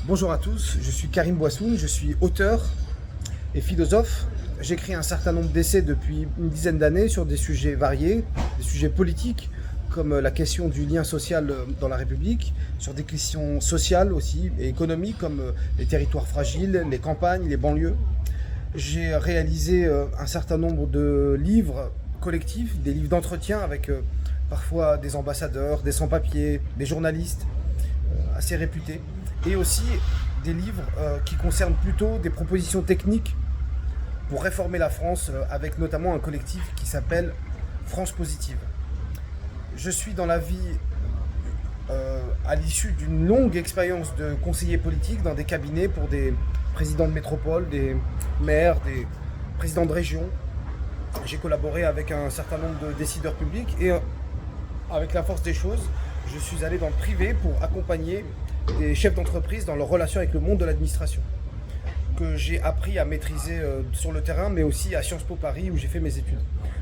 Bonjour à tous, je suis Karim Bouassoun, je suis auteur et philosophe. J'écris un certain nombre d'essais depuis une dizaine d'années sur des sujets variés, des sujets politiques comme la question du lien social dans la République, sur des questions sociales aussi et économiques comme les territoires fragiles, les campagnes, les banlieues. J'ai réalisé un certain nombre de livres collectifs, des livres d'entretien avec parfois des ambassadeurs, des sans-papiers, des journalistes assez réputés, et aussi des livres qui concernent plutôt des propositions techniques pour réformer la France, avec notamment un collectif qui s'appelle France Positive. Je suis dans la vie, à l'issue d'une longue expérience de conseiller politique dans des cabinets pour des présidents de métropole, des maires, des présidents de région. J'ai collaboré avec un certain nombre de décideurs publics et avec la force des choses, je suis allé dans le privé pour accompagner des chefs d'entreprise dans leur relation avec le monde de l'administration, que j'ai appris à maîtriser sur le terrain, mais aussi à Sciences Po Paris où j'ai fait mes études.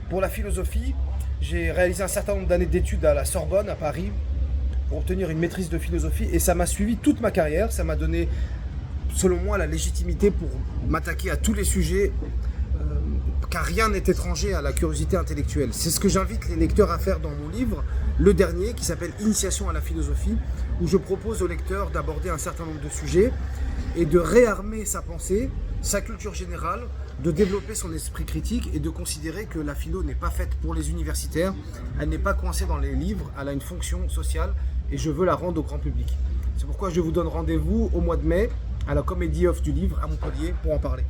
Pour la philosophie, j'ai réalisé un certain nombre d'années d'études à la Sorbonne, à Paris, pour obtenir une maîtrise de philosophie, et ça m'a suivi toute ma carrière. Ça m'a donné, selon moi, la légitimité pour m'attaquer à tous les sujets, car rien n'est étranger à la curiosité intellectuelle. C'est ce que j'invite les lecteurs à faire dans mon livre, le dernier, qui s'appelle Initiation à la philosophie, où je propose aux lecteurs d'aborder un certain nombre de sujets et de réarmer sa pensée, sa culture générale, de développer son esprit critique et de considérer que la philo n'est pas faite pour les universitaires, elle n'est pas coincée dans les livres, elle a une fonction sociale et je veux la rendre au grand public. C'est pourquoi je vous donne rendez-vous au mois de mai à la Comédie Off du Livre à Montpellier pour en parler.